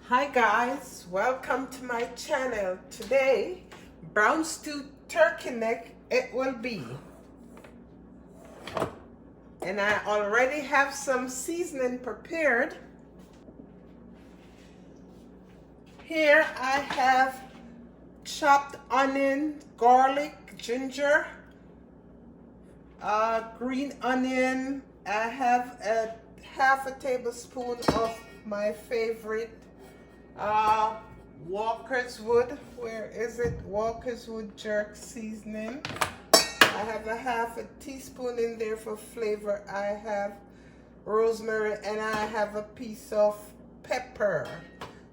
Hi guys, welcome to my channel. Today, brown stew turkey neck it will be. And I already have some seasoning prepared. Here I have chopped onion, garlic, ginger, green onion. I have a half a tablespoon of my favorite Walker's Wood. Where is it? Walker's Wood jerk seasoning. I have a half a teaspoon in there for flavor. I have rosemary and I have a piece of pepper.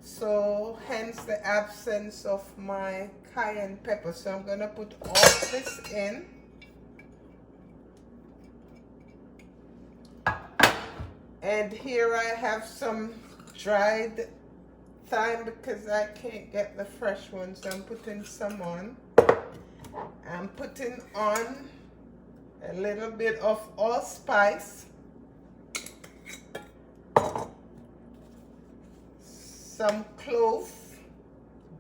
So hence the absence of my cayenne pepper. So I'm gonna put all this in. And here I have some dried thyme because I can't get the fresh one, so I'm putting some on. I'm putting on a little bit of allspice, some clove,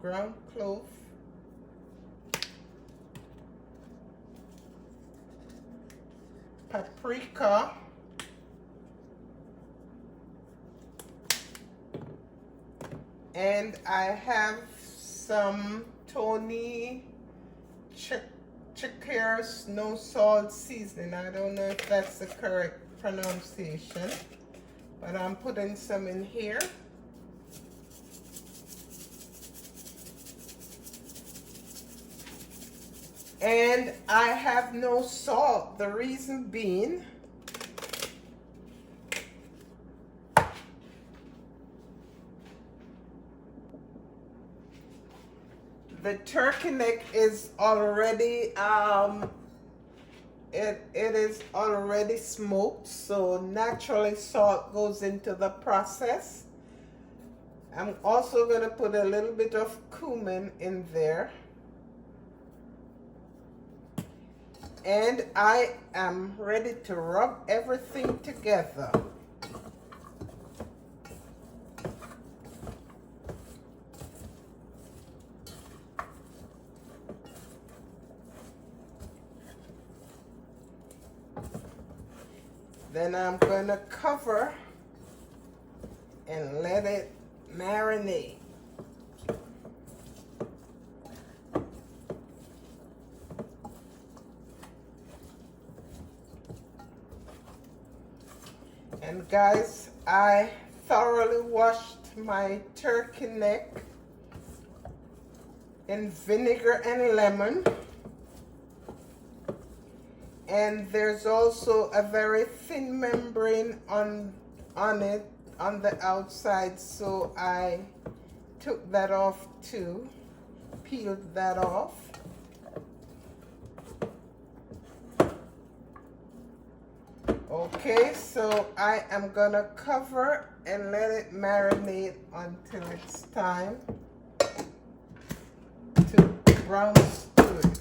ground clove, paprika, and I have some Tony Chicker's no salt seasoning. I don't know if that's the correct pronunciation, but I'm putting some in here. And I have no salt. The reason being, the turkey neck is already it is already smoked, so naturally salt goes into the process. I'm also going to put a little bit of cumin in there. And I am ready to rub everything together. Then I'm going to cover and let it marinate. And guys, I thoroughly washed my turkey neck in vinegar and lemon. And there's also a very thin membrane on it, on the outside, so I took that off too, peeled that off. Okay, so I am gonna cover and let it marinate until it's time to brown stew it.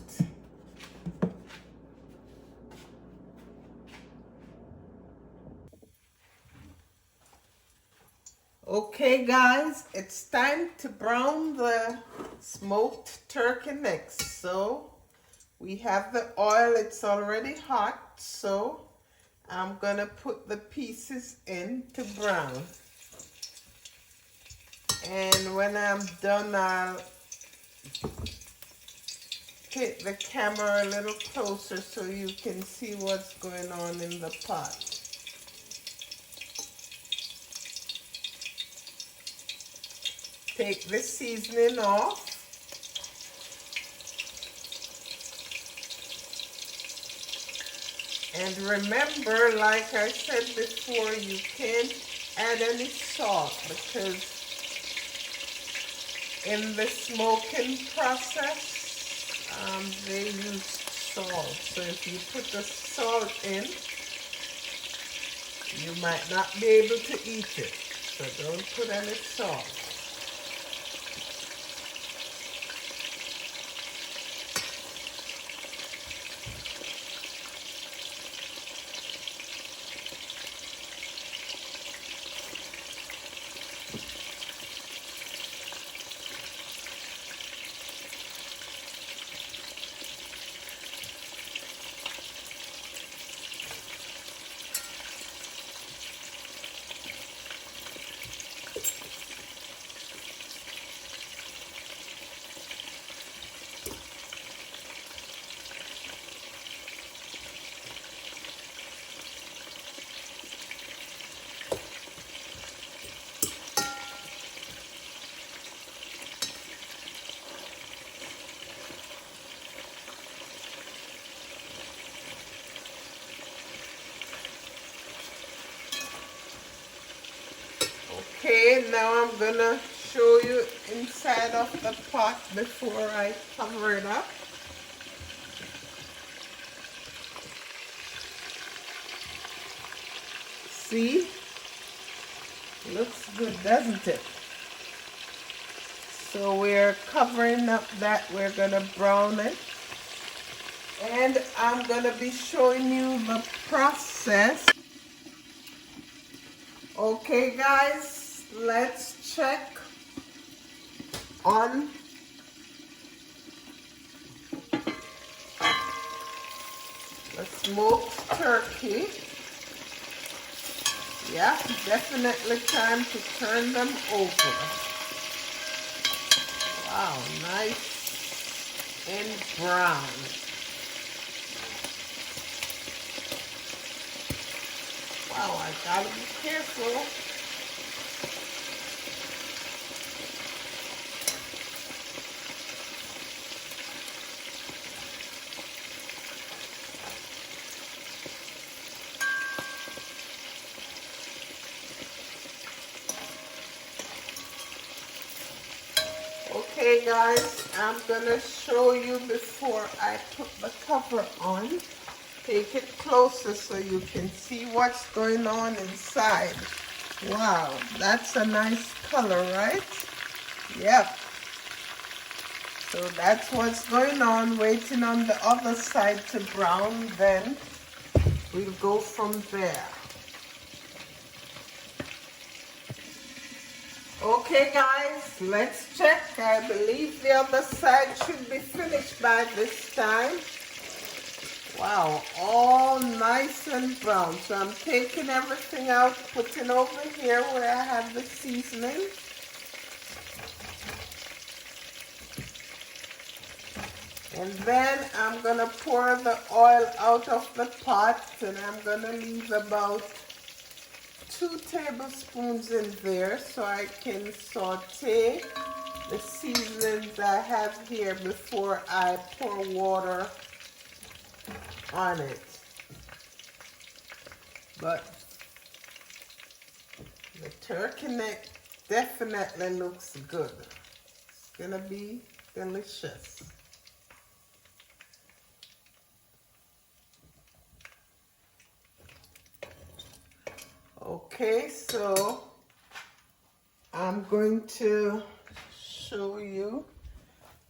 Okay guys, it's time to brown the smoked turkey necks. So we have the oil, it's already hot, so I'm gonna put the pieces in to brown. And when I'm done, I'll take the camera a little closer so you can see what's going on in the pot. Take the seasoning off. And remember, like I said before, you can't add any salt because in the smoking process, they use salt. So if you put the salt in, you might not be able to eat it. So don't put any salt. Okay, now I'm gonna show you inside of the pot before I cover it up. See? Looks good, doesn't it? So we're covering up that. We're gonna brown it. And I'm gonna be showing you the process. Okay guys, let's check on the smoked turkey. Yeah, definitely time to turn them over. Wow, nice and brown. Wow, I gotta be careful. Okay guys, I'm gonna show you before I put the cover on. Take it closer so you can see what's going on inside. Wow, that's a nice color, right? Yep. So that's what's going on, waiting on the other side to brown, then we'll go from there. Okay guys, let's check. I believe the other side should be finished by this time. Wow, all nice and brown. So I'm taking everything out, putting over here where I have the seasoning. And then I'm gonna pour the oil out of the pot, and I'm gonna leave about 2 tablespoons in there so I can saute the seasonings I have here before I pour water on it. But the turkey neck definitely looks good. It's gonna be delicious. Okay, so I'm going to show you.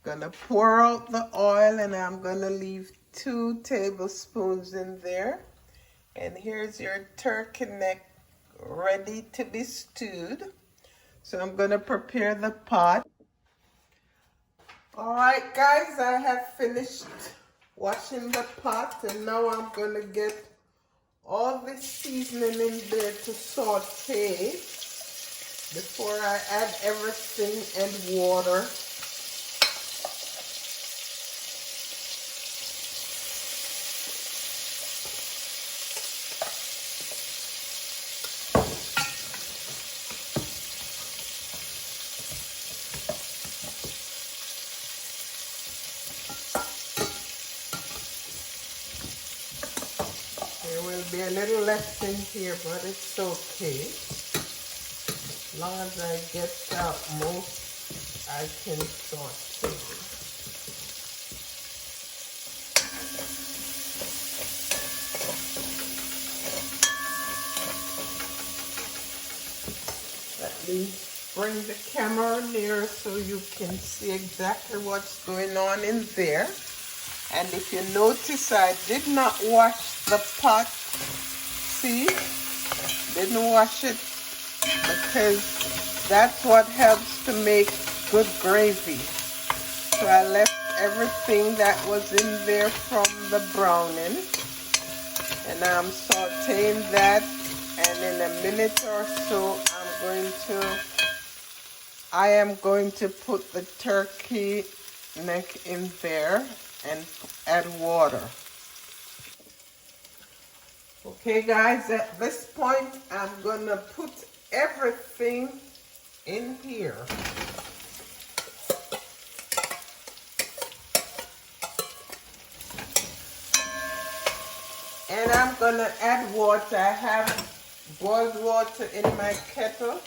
Gonna pour out the oil, and I'm gonna leave 2 tablespoons in there. And here's your turkey neck ready to be stewed. So I'm gonna prepare the pot. All right, guys, I have finished washing the pot, and now I'm gonna get all this seasoning in there to saute before I add everything and water. There will be a little left in here, but it's okay. As long as I get out most, I can saute. Let me bring the camera nearer so you can see exactly what's going on in there. And if you notice, I did not wash the pot. See? Didn't wash it because that's what helps to make good gravy. So I left everything that was in there from the browning. And I'm sauteing that, and in a minute or so I am going to put the turkey neck in there and add water. Okay guys, at this point I'm gonna put everything in here. And I'm gonna add water. I have boiled water in my kettle,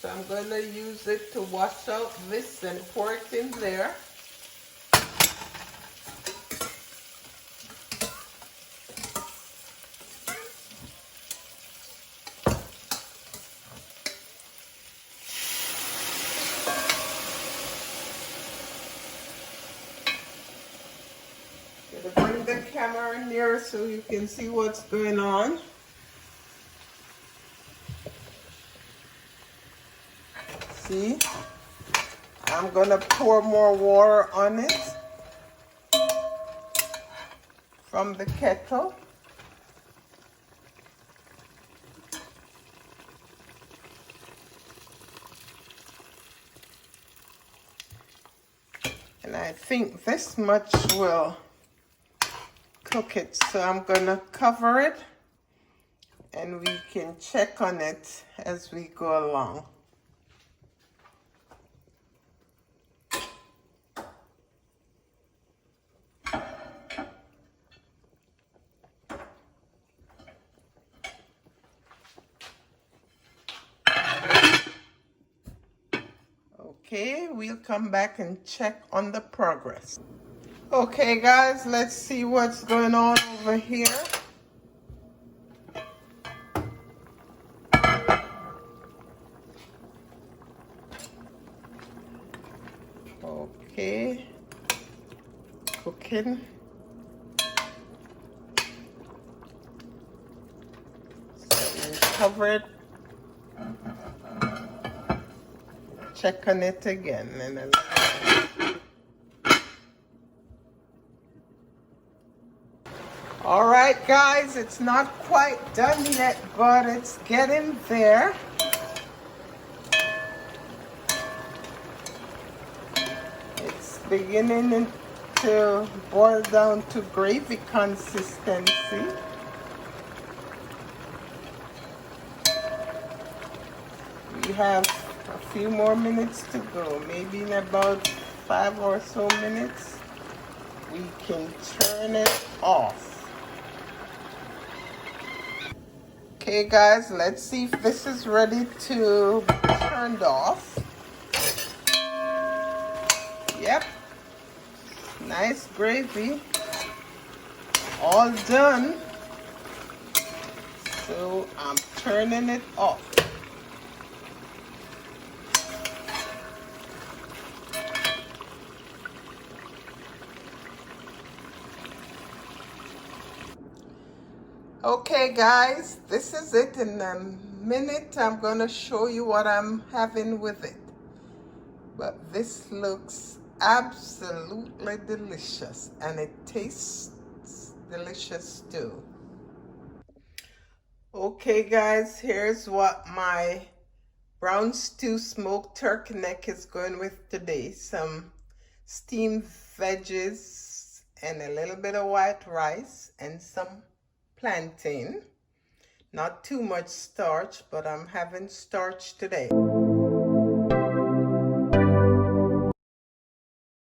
So I'm going to use it to wash out this and pour it in there. Bring the camera near so you can see what's going on. See? I'm gonna pour more water on it from the kettle. And I think this much will cook it. So I'm gonna cover it and we can check on it as we go along. Okay, we'll come back and check on the progress. Okay guys, let's see what's going on over here. Okay, cooking. So we cover it. Check on it again and then all right guys, it's not quite done yet, but it's getting there. It's beginning to boil down to gravy consistency. We have a few more minutes to go, maybe in about 5 or so minutes we can turn it off. Okay guys, let's see if this is ready to be turned off. Yep, nice gravy, all done. So I'm turning it off. Okay guys, this is it. In a minute I'm going to show you what I'm having with it. But this looks absolutely delicious and it tastes delicious too. Okay guys, here's what my brown stew smoked turkey neck is going with today. Some steamed veggies and a little bit of white rice and some plantain. Not too much starch, but I'm having starch today.